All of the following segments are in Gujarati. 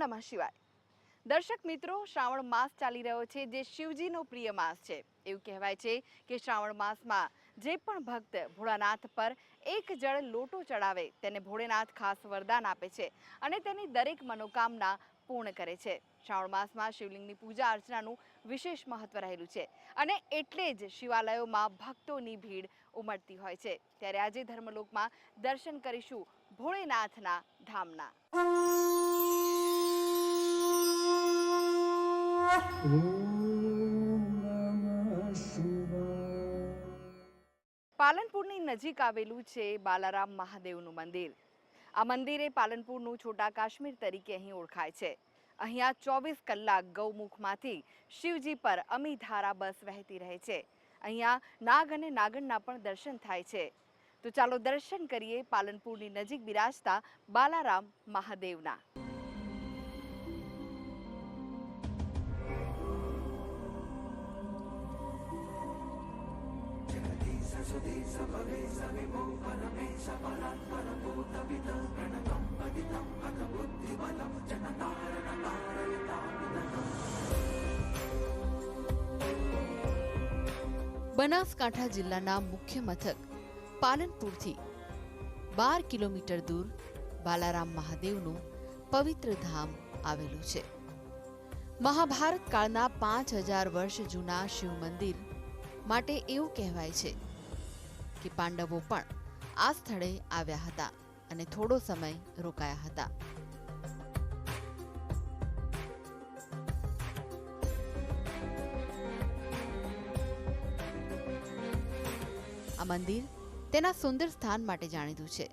નમઃ શિવાય। દર્શક મિત્રો, શ્રાવણ માસ ચાલી રહ્યો છે, જે શિવજીનો પ્રિય માસ છે। એવું કહેવાય છે કે શ્રાવણ માસમાં જે પણ ભક્ત ભોળાનાથ પર એક જળ લોટો ચડાવે તેને ભોળેનાથ ખાસ વરદાન આપે છે અને તેની દરેક મનોકામના પૂર્ણ કરે છે। શ્રાવણ માસમાં શિવલિંગની પૂજા અર્ચનાનું વિશેષ મહત્વ રહેલું છે અને એટલે જ શિવાલયોમાં ભક્તોની ભીડ ઉમટતી હોય છે। ત્યારે આજે ધર્મલોકમાં દર્શન કરીશું ભોળેનાથના ધામના। પાલનપુરની નજીક આવેલું છે બાલારામ મહાદેવનું મંદિર। આ મંદિર એ પાલનપુરનું છોટા કાશ્મીર તરીકે અહીં ઓળખાય છે। અહીંયા 24 કલાક ગૌમુખમાંથી શિવજી પર અમી ધારા બસ વહેતી રહે છે। અહીંયા નાગ અને નાગણના પણ દર્શન થાય છે। તો ચાલો દર્શન કરીએ પાલનપુરની નજીક બિરાજતા બાલારામ મહાદેવના। બનાસકાંઠા જિલ્લાના મુખ્ય મથક પાલનપુરથી 12 કિલોમીટર દૂર બાલારામ મહાદેવનું પવિત્ર ધામ આવેલું છે। મહાભારત કાળના 5000 વર્ષ જૂના શિવ મંદિર માટે એવું કહેવાય છે કે પાંડવો પણ આ સ્થળે આવ્યા હતા અને થોડો સમય રોકાયા હતા। આ મંદિર તેના સુંદર સ્થાન માટે જાણીતું છે।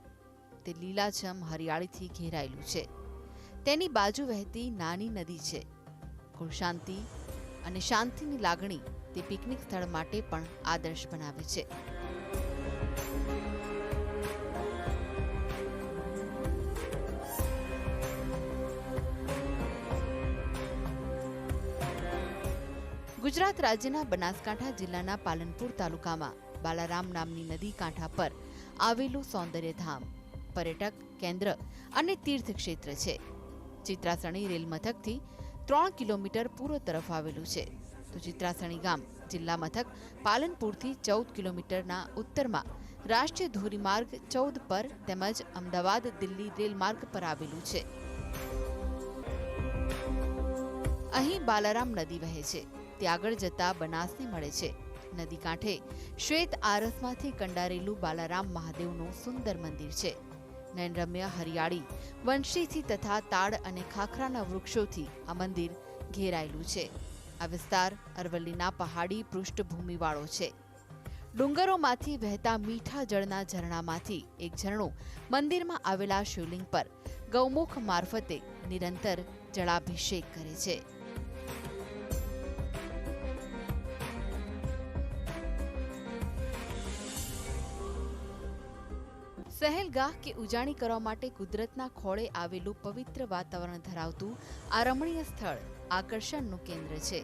તે લીલાછમ હરિયાળીથી ઘેરાયેલું છે। તેની બાજુ વહેતી નાની નદી છે। કુલ શાંતિ અને શાંતિની લાગણી તે પિકનિક સ્થળ માટે પણ આદર્શ બનાવે છે। ગુજરાત રાજ્યના બનાસકાંઠા જિલ્લાના પાલનપુર તાલુકામાં બાલારામ નામની નદી કાંઠા પર આવેલું સૌંદર્યધામ પર્યટક કેન્દ્ર અને તીર્થ ક્ષેત્ર છે। ચિત્રાસણી રેલ મથકથી 3 કિલોમીટર પૂર્વ તરફ આવેલું છે તો ચિત્રાસણી ગામ જિલ્લા મથક પાલનપુરથી 14 કિલોમીટરના ઉત્તરમાં રાષ્ટ્રીય ધોરીમાર્ગ 14 પર તેમજ અમદાવાદ દિલ્હી રેલ માર્ગ પર આવેલું છે। અહીં બાલારામ નદી વહે છે। તે આગળ જતા બનાસને મળે છે। નદી કાંઠે શ્વેત આરસમાંથી કંડારેલું બાલારામ મહાદેવનું સુંદર મંદિર છે। નયનરમ્ય હરિયાળી વંશીથી તથા તાડ અને ખાખરાના વૃક્ષોથી આ મંદિર ઘેરાયેલું છે। આ વિસ્તાર અરવલ્લીના પહાડી પૃષ્ઠભૂમિવાળો છે। ડુંગરોમાંથી વહેતા મીઠા જળના ઝરણામાંથી એક ઝરણું મંદિરમાં આવેલા શિવલિંગ પર ગૌમુખ મારફતે નિરંતર જળાભિષેક કરે છે। સહેલગાહ કે ઉજાણી કરવા માટે કુદરતના ખોળે આવેલું પવિત્ર વાતાવરણ ધરાવતું આ રમણીય સ્થળ આકર્ષણનું કેન્દ્ર છે।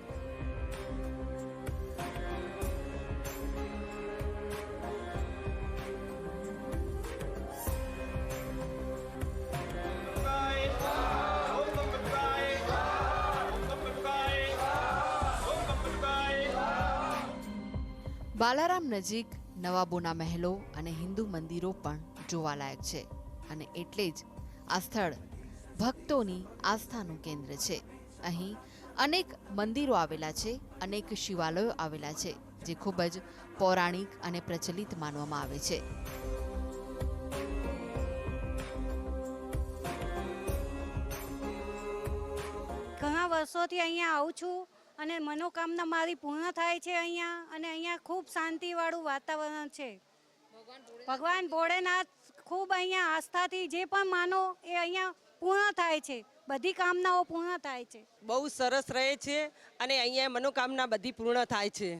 બાલારામ નજીક નવાબોના મહેલો અને હિન્દુ મંદિરો પણ જોવાલાયક છે અને એટલે જ આ સ્થળ ભક્તોની આસ્થાનું કેન્દ્ર છે। અહીં અનેક મંદિરો આવેલા છે, અનેક શિવાલયો આવેલા છે, જે ખૂબ જ પૌરાણિક અને પ્રચલિત માનવામાં આવે છે। ઘણા વર્ષોથી અહીંયા આવું છું અને મનોકામના મારી પૂર્ણ થાય છે અહીંયા, અને અહીંયા ખૂબ શાંતિવાળું વાતાવરણ છે। ભગવાન ભોળેનાથ ખૂબ અહીંયા આસ્થાથી જે પણ માનો એ અહીંયા પૂર્ણ થાય છે। બધી કામનાઓ પૂર્ણ થાય છે। બહુ સરસ રહે છે અને અહીંયા મનોકામના બધી પૂર્ણ થાય છે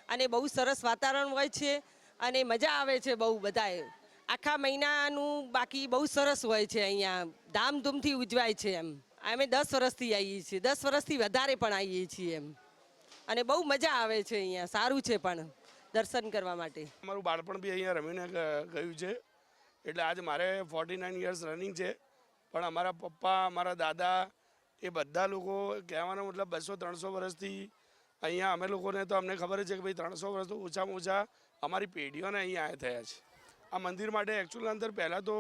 અને બહુ સરસ વાતાવરણ હોય છે અને મજા આવે છે બહુ। બધાએ આખા મહિનાનું બાકી બહુ સરસ હોય છે। અહીંયા ધામધૂમથી ઉજવાય છે। અમે 10 વર્ષથી આવીએ છીએ, 10 વર્ષથી વધારે પણ આવીએ છીએ અને બહુ મજા આવે છે। અહીંયા સારું છે પણ દર્શન કરવા માટે। અમારું બાળપણ બી અહીંયા રમીને ગયું છે, એટલે આજે મારે 49 યર્સ રનિંગ છે। પણ અમારા પપ્પા, અમારા દાદા એ બધા લોકો કહેવાનો મતલબ 200-300 વર્ષથી અહીંયા અમે લોકોને તો અમને ખબર જ છે કે ભાઈ 300 વર્ષ તો ઓછામાં ઓછા અમારી પેઢીઓને અહીંયા આવ્યા થયા છે. આ મંદિર માટે એકચ્યુઅલ અંદર પહેલાં તો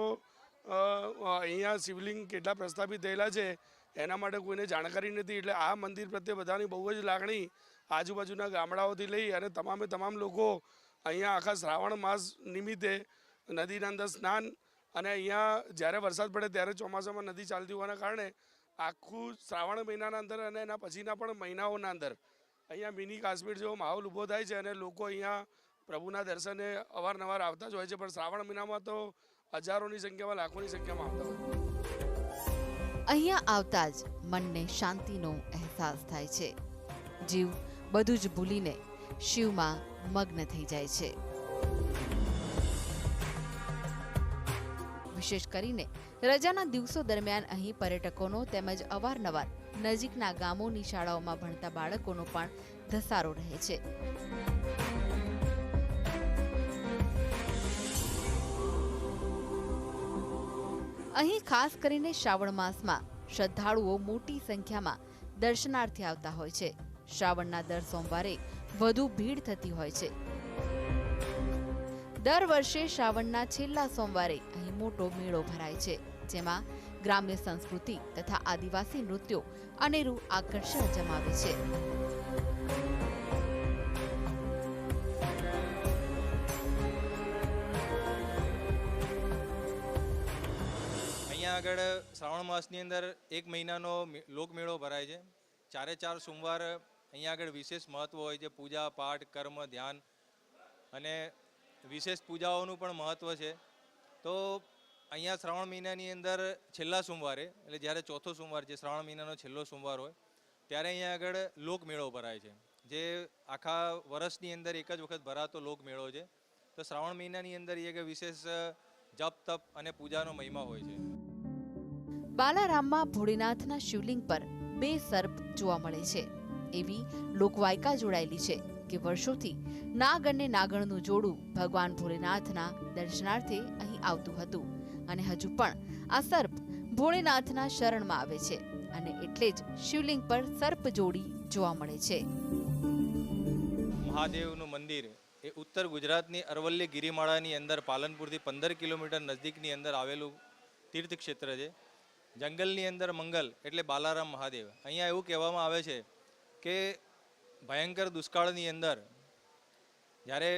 અહીંયા શિવલિંગ કેટલા પ્રસ્થાપિત થયેલા છે એના માટે કોઈને જાણકારી નથી. એટલે આ મંદિર પ્રત્યે બધાની બહુ જ લાગણી આજુબાજુના ગામડાઓથી લઈ અને તમામ લોકો અહીંયા આખા શ્રાવણ માસ નિમિત્તે નદીના અંદર સ્નાન અને અહીંયા જ્યારે વરસાદ પડે ત્યારે ચોમાસામાં નદી ચાલતી હોવાના કારણે આખું શ્રાવણ મહિનાના અંદર અને એના પછીના પણ મહિનાઓના અંદર અહીંયા મિની કાશ્મીર જેવો માહોલ ઊભો થાય છે અને લોકો અહીંયા પ્રભુના દર્શને અવારનવાર આવતા જ હોય છે. પણ શ્રાવણ મહિનામાં તો હજારોની સંખ્યામાં લાખોની સંખ્યામાં આવતા હોય. અહીંયા આવતા જ મનને શાંતિનો અહેસાસ થાય છે. જીવ બધું જ ભૂલીને શિવમાં મગ્ન થઈ જાય છે. વિશેષ કરીને રજાના દિવસો દરમિયાન અહીં પર્યટકોનો તેમજ અવારનવાર નજીકના ગામોની શાળાઓમાં ભણતા બાળકોનો પણ ધસારો રહે છે. અહીં ખાસ કરીને શ્રાવણ માસમાં શ્રદ્ધાળુઓ મોટી સંખ્યામાં દર્શનાર્થે આવતા હોય છે. શ્રાવણના દર સોમવારે વધુ ભીડ થતી હોય છે. દર વર્ષે શ્રાવણના છેલ્લા સોમવારે અહીં મોટો મેળો ભરાય છે, જેમાં ગ્રામ્ય સંસ્કૃતિ તથા આદિવાસી નૃત્યો અનેરું આકર્ષણ જમાવે છે. અહીંયા આગળ શ્રાવણ માસની અંદર એક મહિનાનો લોકમેળો ભરાય છે. 4 સોમવાર અહીંયા આગળ વિશેષ મહત્વ હોય છે. પૂજા પાઠ કર્મ ધ્યાન અને વિશેષ પૂજાઓનું પણ મહત્વ છે. તો અહીંયા શ્રાવણ મહિનાની અંદર છેલ્લા સોમવારે એટલે જ્યારે ચોથો સોમવાર જે શ્રાવણ મહિનાનો છેલ્લો સોમવાર હોય ત્યારે અહીંયા આગળ લોકમેળો ભરાય છે, જે આખા વર્ષની અંદર એક જ વખત ભરાતો લોકમેળો છે. તો શ્રાવણ મહિનાની અંદર એક વિશેષ જપ તપ અને પૂજાનો મહિમા હોય છે. બાલારામમાં ભોળેનાથના શિવલિંગ પર 2 સર્પ જોવા મળે છે. એવી લોકવાયકા જોડાયેલી છે કે વર્ષોથી નાગ અને નાગણનું જોડું ભગવાન ભોળેનાથના દર્શનાર્થે અહીં આવતું હતું અને હજુ પણ આ સર્પ ભોળેનાથના શરણમાં આવે છે અને એટલે જ શિવલિંગ પર સર્પ જોડી જોવા મળે છે. મહાદેવનું મંદિર એ ઉત્તર ગુજરાતની અરવલ્લી ગિરિમાળાની અંદર પાલનપુરથી 15 કિલોમીટર નજીકની અંદર આવેલું તીર્થ ક્ષેત્ર છે. જંગલની અંદર મંગલ એટલે બાલારામ મહાદેવ. અહીંયા એવું કહેવામાં આવે છે કે ભયંકર દુષ્કાળની અંદર જ્યારે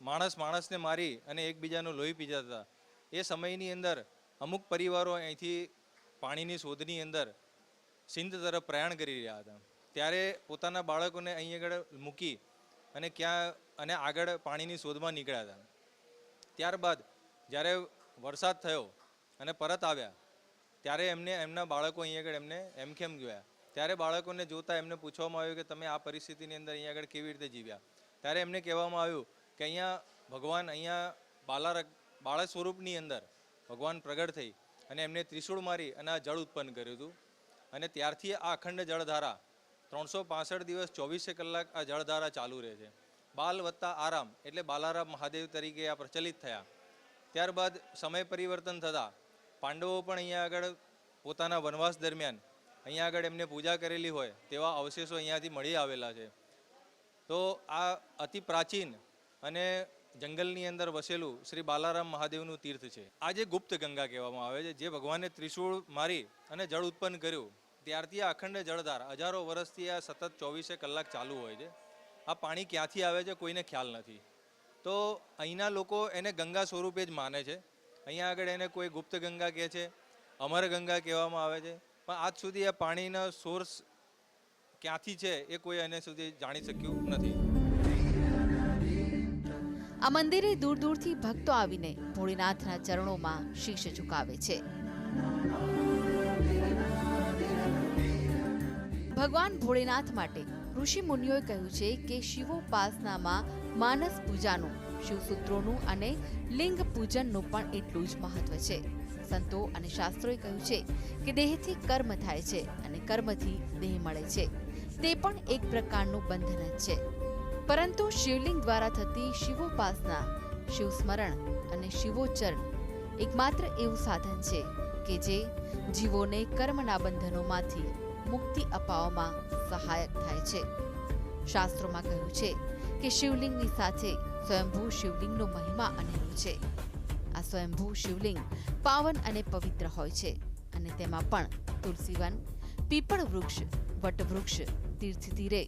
માણસને મારી અને એકબીજાનું લોહી પીતા હતા એ સમયની અંદર અમુક પરિવારો અહીંથી પાણીની શોધની અંદર સિંધ તરફ પ્રયાણ કરી રહ્યા હતા. ત્યારે પોતાના બાળકોને અહીં આગળ મૂકી અને આગળ પાણીની શોધમાં નીકળ્યા હતા. ત્યારબાદ જ્યારે વરસાદ થયો અને પરત આવ્યા ત્યારે એમના બાળકો અહીં આગળ એમને હેમખેમ જોયા. ત્યારે બાળકોને જોતા એમને પૂછવામાં આવ્યું કે તમે આ પરિસ્થિતિની અંદર અહીં આગળ કેવી રીતે જીવ્યા. ત્યારે એમને કહેવામાં આવ્યું કે અહીંયા ભગવાન બાળક સ્વરૂપની અંદર ભગવાન પ્રગટ થઈ અને એમને ત્રિશૂળ મારી અને આ જળ ઉત્પન્ન કર્યું હતું. અને ત્યારથી આ અખંડ જળધારા 365 દિવસ 24 કલાક આ જળધારા ચાલુ રહે છે. બાલ વત્તા આરામ એટલે બાલારામ મહાદેવ તરીકે આ પ્રચલિત થયા. ત્યારબાદ સમય પરિવર્તન થતાં પાંડવો પણ અહીંયા આગળ પોતાના વનવાસ દરમિયાન અહીંયા આગળ એમને પૂજા કરેલી હોય તેવા અવશેષો અહીંયાથી મળી આવેલા છે. તો આ અતિ પ્રાચીન અને જંગલની અંદર વસેલું શ્રી બાલારામ મહાદેવનું તીર્થ છે. આ જે ગુપ્ત ગંગા કહેવામાં આવે છે, જે ભગવાને ત્રિશૂળ મારી અને જળ ઉત્પન્ન કર્યું ત્યારથી આ અખંડ જળધારા હજારો વર્ષથી આ સતત 24 કલાક ચાલુ હોય છે. આ પાણી ક્યાંથી આવે છે કોઈને ખ્યાલ નથી. તો અહીંના લોકો એને ગંગા સ્વરૂપે જ માને છે. અહીંયા આગળ એને કોઈ ગુપ્ત ગંગા કહે છે, અમર ગંગા કહેવામાં આવે છે, પણ આજ સુધી આ પાણીનો સોર્સ ક્યાંથી છે એ કોઈ એને સુધી જાણી શક્યું નથી. આ મંદિરે દૂર દૂરથી ભક્તો આવીને ભોળેનાથના ચરણોમાં શીશ ઝુકાવે છે. ભગવાન ભોળેનાથ માટે ઋષિ મુનિઓએ કહ્યું છે કે શિવોપાસનામાં માનસ પૂજાનું, શિવસૂત્રોનું અને લિંગ પૂજનનું પણ એટલું જ મહત્વ છે. સંતો અને શાસ્ત્રોએ કહ્યું છે કે દેહથી કર્મ થાય છે અને કર્મથી દેહ મળે છે. તે પણ એક પ્રકારનું બંધન જ છે. પરંતુ શિવલિંગ દ્વારા થતી શિવોપાસના, શિવસ્મરણ અને શિવોચ્ચરણ એકમાત્ર એવું સાધન છે કે જે જીવોને કર્મના બંધનોમાંથી મુક્તિ અપાવવામાં સહાયક થાય છે. શાસ્ત્રોમાં કહ્યું છે કે શિવલિંગની સાથે સ્વયંભૂ શિવલિંગનો મહિમા અનેરો છે. આ સ્વયંભૂ શિવલિંગ પાવન અને પવિત્ર હોય છે અને તેમાં પણ તુલસીવન, પીપળ વૃક્ષ, વટવૃક્ષ, તીર્થ તીરે,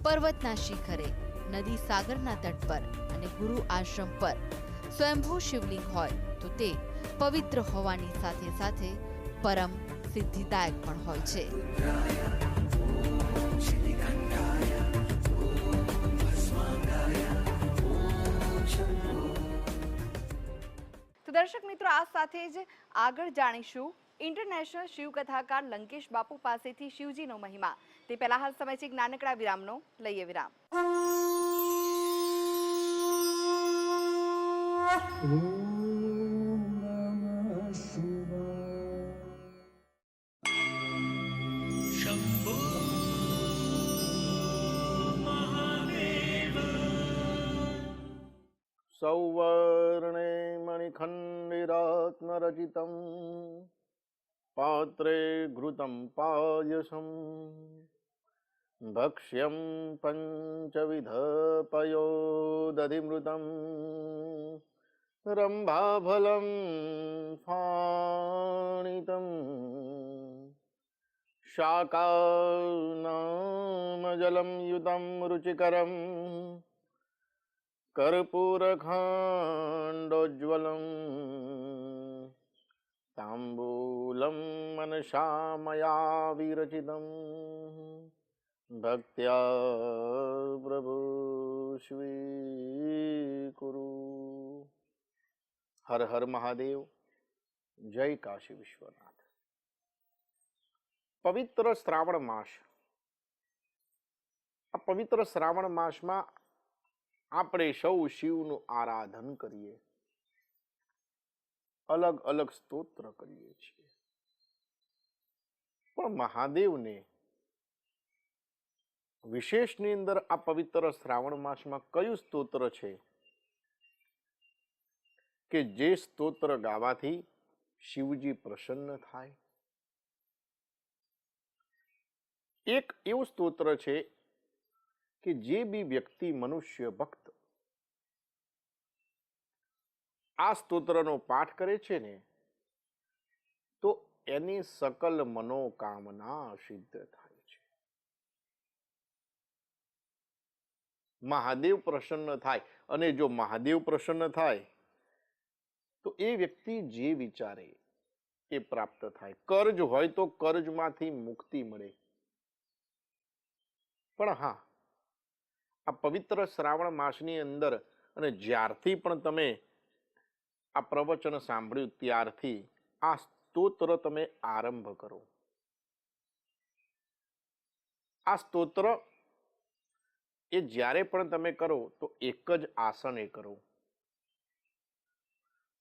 પર્વતના શિખરે, નદી સાગરના તટ પર અને ગુરુ આશ્રમ પર સ્વયંભૂ શિવલિંગ હોય તો તે પવિત્ર હોવાની સાથે સાથે પરમ સિદ્ધિદાયક પણ હોય છે. તો દર્શક મિત્રો, આ સાથે જ આગળ જાણીશું ઇન્ટરનેશનલ શિવ કથાકાર લંકેશ બાપુ પાસેથી શિવજીનો મહિમા. તે પહેલા હાલ સમય છે એક નાનકડા વિરામનો. લઈએ વિરામ. સૌવર્ણે મણિખંડિરત્નરચિतं પાત્રે ઘૃतं પાયસં ભક્ષ્યં પંચવિધપયોદધિમૃतं રંભાફलं ફાણિतं શાકાનામજलं યુतं રુચિકરં कर्पूरखण्डोज्ज्वलं ताम्बूलं मनसा मया विरचितं भक्त्या प्रभु स्वीकुरु. हर हर महादेव. जय काशी विश्वनाथ. पवित्र श्रावण मास. आ पवित्र श्रावण मासમાં આપણે સૌ શિવનું આરાધન કરીએ, અલગ અલગ સ્તોત્ર કરીએ છીએ, પણ મહાદેવને વિશેષની અંદર આ પવિત્ર શ્રાવણ માસમાં કયું સ્તોત્ર છે કે જે સ્તોત્ર ગાવાથી શિવજી પ્રસન્ન થાય? એક એવું સ્તોત્ર છે કે જે બી વ્યક્તિ મનુષ્ય ભક્ત આ સ્તોત્રનો પાઠ કરે છે ને તો એની સકલ મનોકામના સિદ્ધ થાય છે. મહાદેવ પ્રસન્ન થાય, અને જો મહાદેવ પ્રસન્ન થાય તો એ વ્યક્તિ જે વિચારે એ પ્રાપ્ત થાય. કર્જ હોય તો કર્જમાંથી મુક્તિ મળે. પણ હા, આ પવિત્ર શ્રાવણ માસની અંદર અને જ્યારથી પણ તમે આ પ્રવચન સાંભળ્યું ત્યારથી આ સ્તોત્ર તમે આરંભ કરો. આ સ્તોત્ર એ જ્યારે પણ તમે કરો તો એક જ આસને કરો.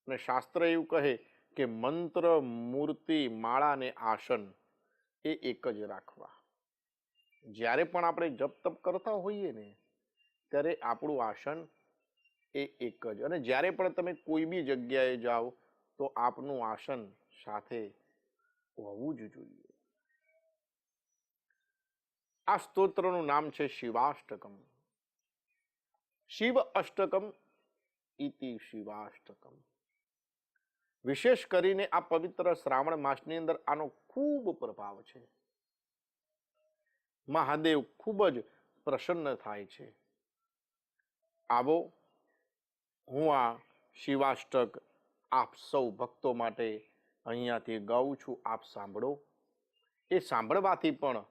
અને શાસ્ત્ર એવું કહે કે મંત્ર, મૂર્તિ, માળા ને આસન એ એક જ રાખવા. જ્યારે પણ આપણે જપ તપ કરતા હોઈએ ને ત્યારે આપણું આસન એ એક જ. અને જ્યારે પણ તમે કોઈ બી જગ્યાએ જાઓ તો આપનું આસન સાથે હોવું જ જોઈએ. આ સ્તોત્રનું નામ છે શિવાષ્ટકમ. શિવ અષ્ટકમ ઇતિ શિવાષ્ટકમ. વિશેષ કરીને આ પવિત્ર શ્રાવણ માસની અંદર આનો ખૂબ પ્રભાવ છે. મહાદેવ ખૂબ જ પ્રસન્ન થાય છે. આવો, હું આ શિવાષ્ટક આપ સૌ ભક્તો માટે અહીંયાથી ગાઉં છું. આપ સાંભળો. એ સાંભળવાથી પણ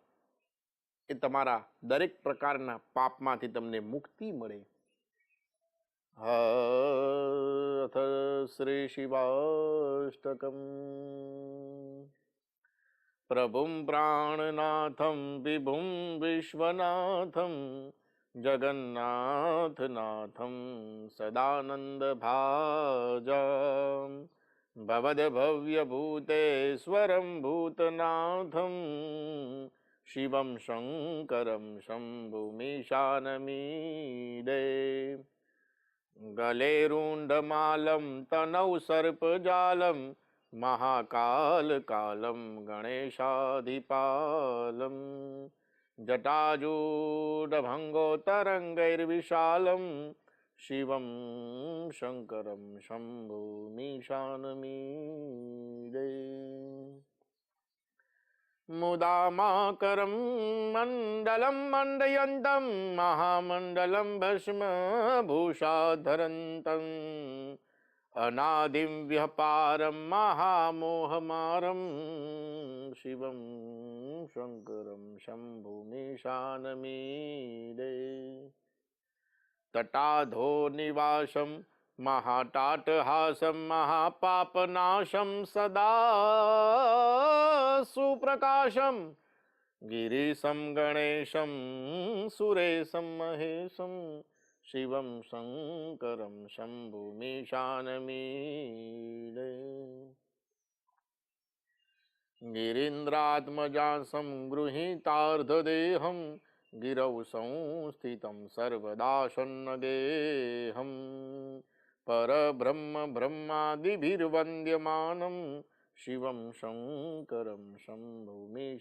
એ તમારા દરેક પ્રકારના પાપમાંથી તમને મુક્તિ મળે. અથ શ્રી શિવાષ્ટકમ. પ્રભું પ્રાણનાથમ વિભું વિશ્વનાથમ જગન્નાથનાથમ સદાનંદ ભાજામ ભવદ ભવ્ય ભૂતેશ્વરમ ભૂતનાથમ શિવમ શંકરમ શંભુમીશાનમીડે ગલે રૂંઢમાલમ તનૌ સર્પજાલમ महाकालकालं गणेशाधिपालं जटाजूटभङ्गोतरङ्गैर्विशालं शिवं शङ्करं शम्भुमीशानमीडे मुदामाकरं मण्डलं मण्डयन्तं महामण्डलं भस्मभूषाधरन्तम् अनादिं व्यपारं महामोहमारं शिवं शङ्करं शम्भुमीशानमीडे तटाधो निवासं महाटाटहासं महापापनाशं सदा सुप्रकाशं गिरीशं गणेशं सुरेशं महेशं शिवं शङ्करं शम्भुमीशानमीडे गिरीन्द्रात्मजासं गृहीतार्धदेहं गिरौ संस्थितं सर्वदा शन्नगेहं परब्रह्म ब्रह्मादिभिर्वन्द्यमानं शिवं शङ्करं शम्भुमीशानमीडे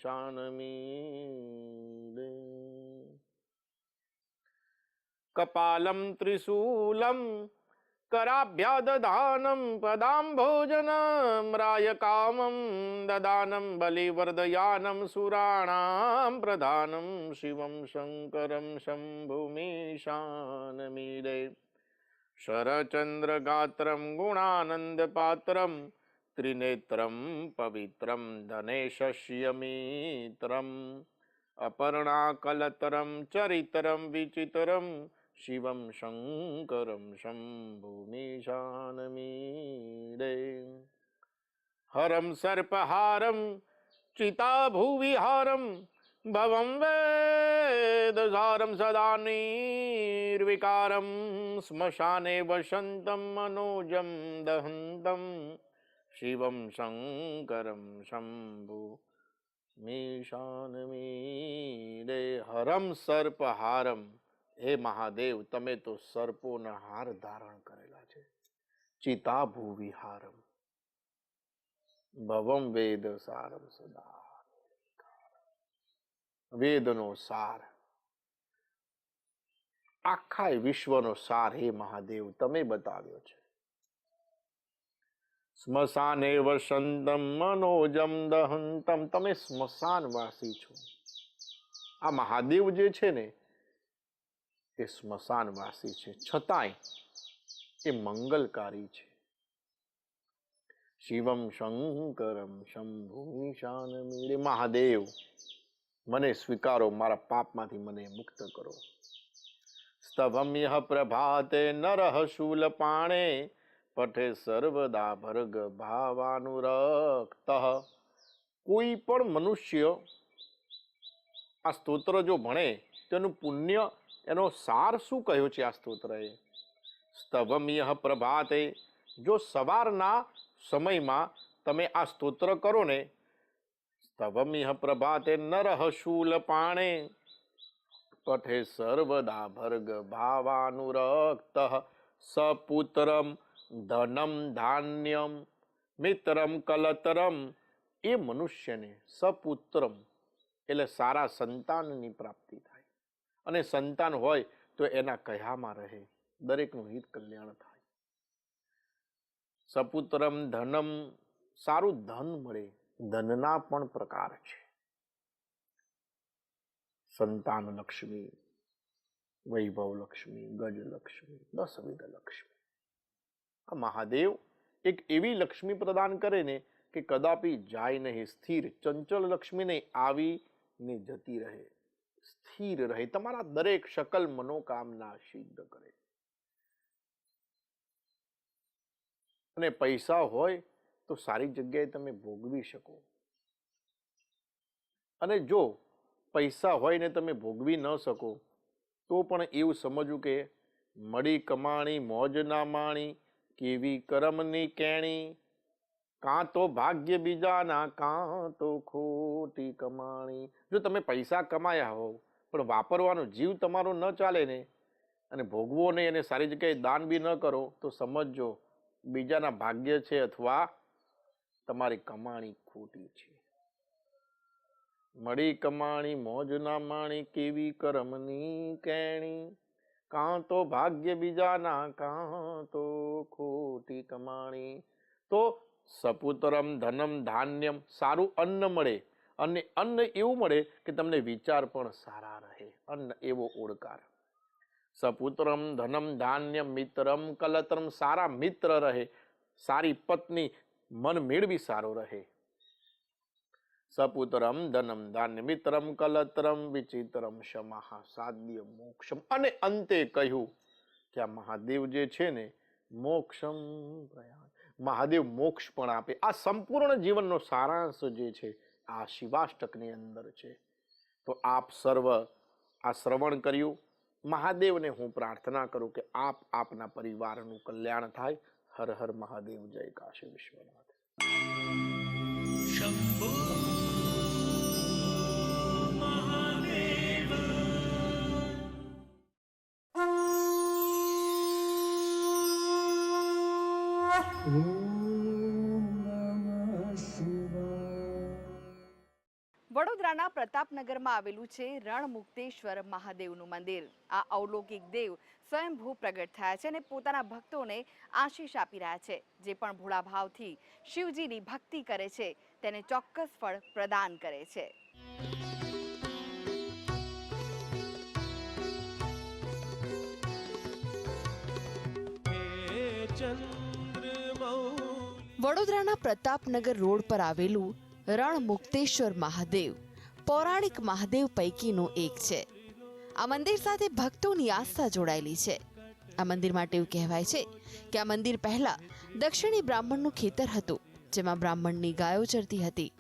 कपालं त्रिशूलं कराभ्यादधानं पदाम्भोजनं रायकामं ददानं बलिवर्धयानं सुराणां प्रधानं शिवं शङ्करं शम्भुमीशानमीडे शरचन्द्रगात्रं गुणानन्दपात्रं त्रिनेत्रं पवित्रं धनेशस्य मित्रम् अपर्णाकलतरं चरित्रं विचित्रं शिवं शङ्करं शम्भुमीशानमीडे हरं सर्पहारं चिताभुविहारं भवं वेदसारं सदा निर्विकारं श्मशाने वसन्तं मनोजं दहन्तं शिवं शङ्करं शम्भुमीशानमीडे हरम सर्पहारम हे महादेव તમે તો સર્પોના હાર ધારણ કરેલા છે ચિતાભૂ વિહારમ ભવમ વેદ સારમ સદા વેદનો સાર આખા વિશ્વનો સાર હે મહાદેવ તમે બતાવ્યો છે સ્મશાને વસંતમ મનોજમ દહંતમ તમે સ્મશાનવાસી છો આ મહાદેવ જે છે ને એ સ્મશાનવાસી છે છતાંય એ મંગલકારી છે શિવમ શંકરમ શંભુમીશાનમીડે મહાદેવ મને સ્વીકારો મારા પાપમાંથી મને મુક્ત કરો સ્તભમ્યઃ પ્રભાતે નરઃ શૂલપાણે પઠે સર્વદા ભર્ગ ભાવાનુરક્ત કોઈ પણ મનુષ્ય આ સ્તોત્ર જો ભણે તેનું પુણ્ય એનો સાર શું કહ્યો છે આ સ્તોત્રએ સ્તવમ્યઃ પ્રભાતે જો સવારના સમયમાં તમે આ સ્તોત્ર કરો ને સ્તવમ્યઃ પ્રભાતે નરઃ શૂલપાણે પઠે સર્વદા ભર્ગ ભાવાનુરક્ત સપુત્રમ ધનમ ધાન્યમ મિત્રમ કલતરમ એ મનુષ્યને સપુત્રમ એટલે સારા સંતાનની પ્રાપ્તિ થાય અને સંતાન હોય તો એના કયામાં રહે દરેકનું હિત કલ્યાણ થાય સપુત્રમ ધનમ સારું ધન મળે ધનના પણ પ્રકાર છે સંતાન લક્ષ્મી વૈભવ લક્ષ્મી ગજ લક્ષ્મી દશવિધ લક્ષ્મી આ મહાદેવ એક એવી લક્ષ્મી પ્રદાન કરે ને કે કદાપી જાય નહીં સ્થિર ચંચળ લક્ષ્મી નહીં આવી ને જતી રહે સ્થિર રહે તમારા દરેક શકલ મનોકામના સિદ્ધ કરે અને પૈસા હોય તો સારી જગ્યાએ તમે ભોગવી શકો અને જો પૈસા હોય ને તમે ભોગવી ન શકો તો પણ એવું સમજવું કે મળી કમાણી મોજ ના માણી કેવી કરમની કેણી કાં તો ભાગ્ય બીજાના કાં તો ખોટી કમાણી જો તમે પૈસા કમાયા હોવ પણ વાપરવાનો જીવ તમારો ન ચાલે ને અને ભોગવો નહીં અને સારી જગ્યાએ દાન બી ન કરો તો સમજજો બીજાના ભાગ્ય છે અથવા તમારી કમાણી ખોટી છે. મળી કમાણી મોજ ના માણી, કેવી કરમની કેણી, કાં તો ભાગ્ય બીજાના, કાં તો ખોટી કમાણી. તો સપુત્રમ ધનમ ધાન્યમ, સારું અન્ન મળે, અને અન્ન એવું મળે કે તમને વિચાર પણ સારા રહે, અન્ન એવો ઓળકાર. સપુત્રમ ધનમ ધાન્યમ મિત્રમ કલત્રમ, સારા મિત્ર રહે, સારી પત્ની, મન મેળવી સારો રહે. સપુત્રમ ધનમ ધાન્ય મિત્રમ કલત્રમ વિચિત્રમ શમાહ સાધ્ય મોક્ષમ. અને અંતે કહ્યું કે આ મહાદેવ જે છે ને, મોક્ષમ પ્રયાણ, મહાદેવ મોક્ષ પણ આપે. આ સંપૂર્ણ જીવનનો સારાંશ જે છે આ શિવાષ્ટકની અંદર છે. તો આપ સર્વ આ શ્રવણ કર્યું. મહાદેવને હું પ્રાર્થના કરું કે આપ આપના પરિવારનું કલ્યાણ થાય. હર હર મહાદેવ, જય કાશી વિશ્વનાથ. વડોદરાના પ્રતાપનગરમાં આવેલું છે રણમુક્તેશ્વર મહાદેવનું મંદિર. આ અવલૌકિક દેવ સ્વયંભૂ પ્રગટ થયા છે અને પોતાના ભક્તોને આશીષ આપી રહ્યા છે. જે પણ ભોળા ભાવથી શિવજીની ભક્તિ કરે છે તેને ચોક્કસ ફળ પ્રદાન કરે છે. વડોદરાના પ્રતાપનગર રોડ પર આવેલું રણમુક્તેશ્વર મહાદેવ પૌરાણિક મહાદેવ પૈકીનું એક છે. આ મંદિર સાથે ભક્તોની આસ્થા જોડાયેલી છે. આ મંદિર માટે એવું કહેવાય છે કે આ મંદિર પહેલા દક્ષિણી બ્રાહ્મણનું ખેતર હતું, જેમાં બ્રાહ્મણની ગાયો ચરતી હતી.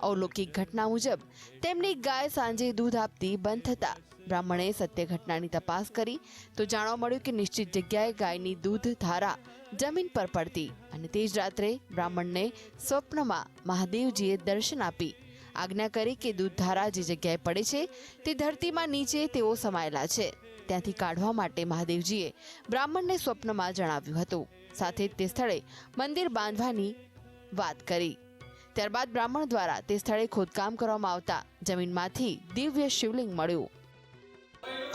અવલૌકિક ઘટના મુજબ તેમની ગાય સાંજે દૂધ આપતી બંધ થતા બ્રાહ્મણે સત્ય ઘટનાની તપાસ કરી તો જાણવા મળ્યું કે નિશ્ચિત જગ્યાએ ગાયની દૂધ ધારા જમીન પર પડતી, અને તે જ રાત્રે બ્રાહ્મણને સ્વપ્નમાં મહાદેવજીએ દર્શન આપી આજ્ઞા કરી કે દૂધધારા જે જગ્યાએ પડે છે તે ધરતીમાં નીચે તેઓ સમાયેલા છે, ત્યાંથી કાઢવા માટે મહાદેવજીએ બ્રાહ્મણને સ્વપ્નમાં જણાવ્યું હતું. સાથે જ તે સ્થળે મંદિર બાંધવાની વાત કરી. ત્યારબાદ બ્રાહ્મણ દ્વારા તે સ્થળે ખોદકામ કરવામાં આવતા જમીનમાંથી દિવ્ય શિવલિંગ મળ્યું.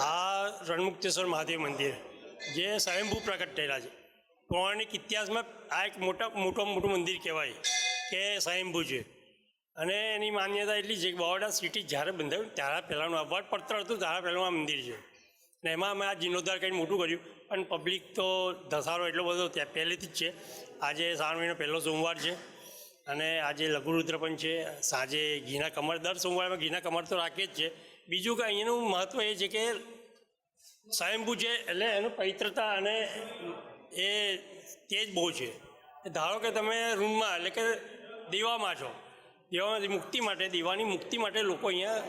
આ રણમુક્તેશ્વર મહાદેવ મંદિર જે સ્વયંભૂ પ્રગટ થયેલા છે. પૌરાણિક ઇતિહાસમાં આ એક મોટું મંદિર કહેવાય કે સ્વયંભૂ છે. અને એની માન્યતા એટલી છે કે બરોડા સિટી જ્યારે બંધાયું ત્યારે પહેલાંનું આ વડપત્ર હતું ત્યારે પહેલાં આ મંદિર છે. અને એમાં અમે આ જીર્ણોદ્ધાર કરીને મોટું કર્યું. પણ પબ્લિક તો ધસારો એટલો બધો ત્યાં પહેલેથી જ છે. આજે શ્રાવણ મહિનો પહેલો સોમવાર છે અને આજે લઘુરુદ્ર પણ છે. સાંજે ઘીના કમર, દર સોમવારમાં ઘીના કમર તો રાખે જ છે. બીજું કે અહીંયાનું મહત્ત્વ એ છે કે સ્વયંભૂ છે એટલે એનું પવિત્રતા અને એ તેજ બહુ છે. ધારો કે તમે રૂમમાં એટલે કે દીવામાં છો, દીવામાંથી મુક્તિ માટે, દીવાની મુક્તિ માટે લોકો અહીંયા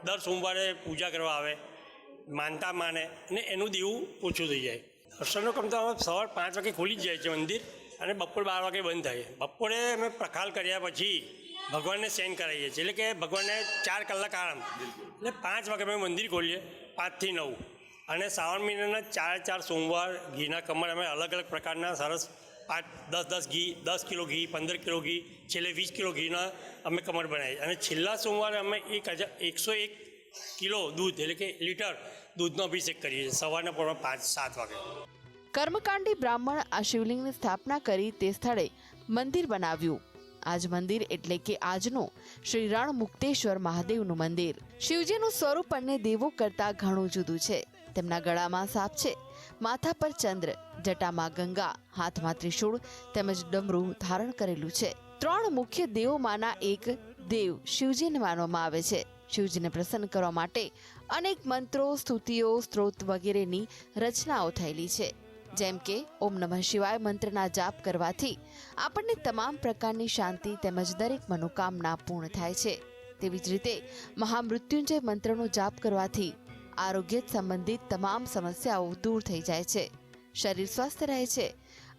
દર સોમવારે પૂજા કરવા આવે, માનતા માને, અને એનું દીવું ઓછું થઈ જાય. દર્શનનો ક્રમ તો સવાર 5 વાગે ખુલી જ જાય છે મંદિર અને બપોર 12 વાગે બંધ થાય. બપોરે અમે પ્રખાલ કર્યા પછી ભગવાનને સેન કરાવીએ છીએ, એટલે કે ભગવાનને 4 કલાક આરામ, એટલે 5 વાગે અમે મંદિર ખોલીએ 5 થી 9. અને શ્રાવણ મહિનાના 4 સોમવાર ઘીના કમર અમે અલગ અલગ પ્રકારના સરસ 10 ઘી, 10 કિલો ઘી, 15 કિલો ઘી, છેલ્લે 20 કિલો ઘીના અમે કમર બનાવીએ. અને છેલ્લા સોમવારે અમે 101 કિલો દૂધ એટલે કે લીટર દૂધનો અભિષેક કરીએ છીએ સવારના પોરમાં 5-7 વાગે. કર્મકાંડી બ્રાહ્મણ આ શિવલિંગની સ્થાપના કરી તે સ્થળે મંદિર બનાવ્યું. આજ મંદિર એટલે કે આજનું શ્રી રણમુક્તેશ્વર મહાદેવનું મંદિર. શિવજીનું સ્વરૂપ અન્ય દેવો કરતાં ઘણું જુદું છે. તેમના ગળામાં સાપ છે, માથા પર ચંદ્ર, જટામાં ગંગા, હાથમાં ત્રિશૂળ તેમજ ડમરું ધારણ કરેલું છે. 3 મુખ્ય દેવોમાંના એક દેવ શિવજીને માનવામાં આવે છે. શિવજીને પ્રસન્ન કરવા માટે અનેક મંત્રો, સ્તુતિઓ, સ્ત્રોત વગેરેની રચનાઓ થયેલી છે. જેમ કે ઓમ નમઃ શિવાય મંત્રના જાપ કરવાથી આપણને તમામ પ્રકારની શાંતિ તેમજ દરેક મનોકામના પૂર્ણ થાય છે. તેવી જ રીતે મહામૃત્યુંજય મંત્રનો જાપ કરવાથી આરોગ્ય સંબંધિત તમામ સમસ્યાઓ દૂર થઈ જાય છે, શરીર સ્વસ્થ રહે છે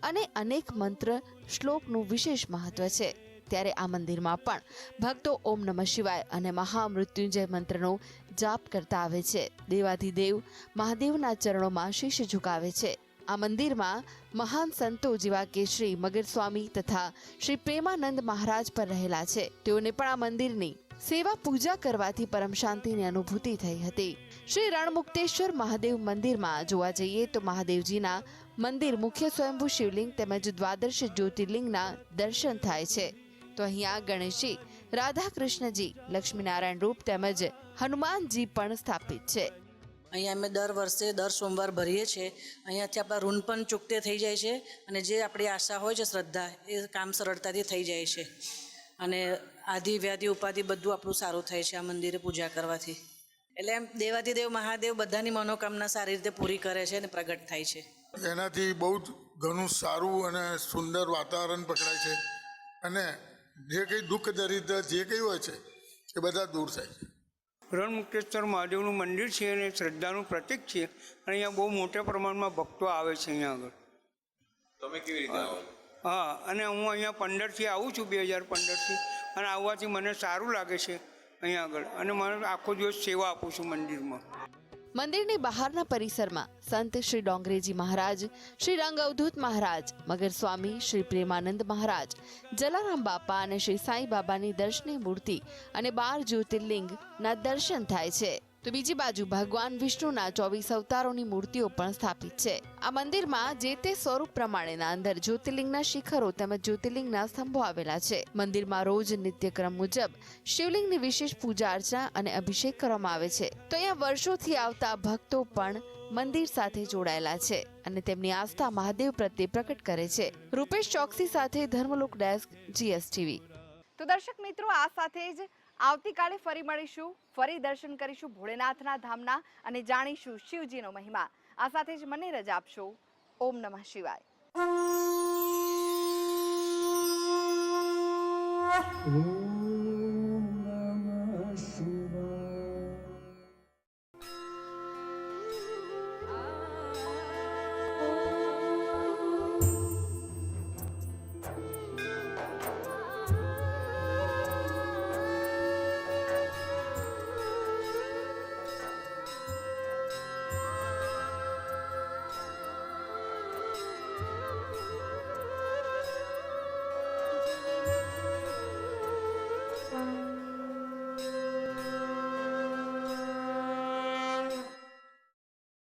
અને અનેક મંત્ર શ્લોકનું વિશેષ મહત્વ છે. ત્યારે આ મંદિરમાં પણ ભક્તો ઓમ નમઃ શિવાય અને મહામૃત્યુંજય મંત્રનો જાપ કરતા આવે છે. દેવાધિદેવ મહાદેવના ચરણોમાં શીશ ઝુકાવે છે. આ મંદિરમાં મહાન સંતો જેવા કે શ્રી મગર સ્વામી તથા શ્રી પ્રેમાનંદ મહારાજ પર રહેલા છે. તેઓને પણ આ મંદિરની સેવા પૂજા કરવાથી પરમ શાંતિની અનુભૂતિ થઈ હતી. શ્રી રણમુક્તેશ્વર મહાદેવ મંદિરમાં જોવા જઈએ તો મહાદેવજીના મંદિર મુખ્ય સ્વયંભૂ શિવલિંગ તેમજ દ્વાદશ જ્યોતિર્લિંગના દર્શન થાય છે. તો અહીંયા ગણેશજી, રાધા કૃષ્ણજી, લક્ષ્મીનારાયણ રૂપ તેમજ હનુમાનજી પણ સ્થાપિત છે. અહીંયા અમે દર વર્ષે દર સોમવાર ભરીએ છીએ. અહીંયાથી આપણા ઋણ પણ ચૂકતે થઈ જાય છે અને જે આપણી આશા હોય છે, શ્રદ્ધા, એ કામ સરળતાથી થઈ જાય છે. અને આદિ વ્યાધિ ઉપાધિ બધું આપણું સારું થાય છે આ મંદિરે પૂજા કરવાથી. એટલે એમ દેવાધિદેવ મહાદેવ બધાની મનોકામના સારી રીતે પૂરી કરે છે અને પ્રગટ થાય છે. એનાથી બહુ જ ઘણું સારું અને સુંદર વાતાવરણ પકડાય છે અને જે કંઈ દુઃખ દરિદ્ર જે કંઈ હોય છે એ બધા દૂર થાય છે. રણમુક્તેશ્વર મહાદેવનું મંદિર છે અને શ્રદ્ધાનું પ્રતીક છે અને અહીંયા બહુ મોટા પ્રમાણમાં ભક્તો આવે છે અહીંયા આગળ. તમે કેવી રીતે આવો? હા, અને હું અહીંયા 15થી આવું છું, 2015થી, અને આવવાથી મને સારું લાગે છે અહીંયા આગળ, અને મને આખો દિવસ સેવા આપું છું મંદિરમાં. મંદિરની બહારના પરિસરમાં સંત શ્રી ડોંગરેજી મહારાજ, શ્રી રંગ અવધૂત મહારાજ, મગર સ્વામી, શ્રી પ્રેમાનંદ મહારાજ, જલારામ બાપા અને શ્રી સાંઈ બાબાની દર્શનીય મૂર્તિ અને 12 જ્યોતિર્લિંગના દર્શન થાય છે. તો બીજી બાજુ ભગવાન વિષ્ણુના 24 અવતારોની મૂર્તિઓ પણ સ્થાપિત છે. આ મંદિરમાં જે તે સ્વરૂપ પ્રમાણેના અંદર જ્યોતિર્લિંગના શિખરો તેમજ જ્યોતિર્લિંગના સ્તંભો આવેલા છે. મંદિરમાં રોજ નિત્યક્રમ મુજબ શિવલિંગની વિશેષ પૂજા અર્ચના અને અભિષેક કરવામાં આવે છે. તો અહીંયા વર્ષોથી આવતા ભક્તો પણ મંદિર સાથે જોડાયેલા છે અને તેમની આસ્થા મહાદેવ પ્રત્યે પ્રકટ કરે છે. રૂપેશ ચોકસી સાથે ધર્મલોક ડેસ્ક, GSTV. તો દર્શક મિત્રો, આ સાથે જ આવતીકાલે ફરી મળીશું, ફરી દર્શન કરીશું ભોળેનાથના ધામના અને જાણીશું શિવજીનો મહિમા. આ સાથે જ મને રજા આપશો. ઓમ નમઃ શિવાય.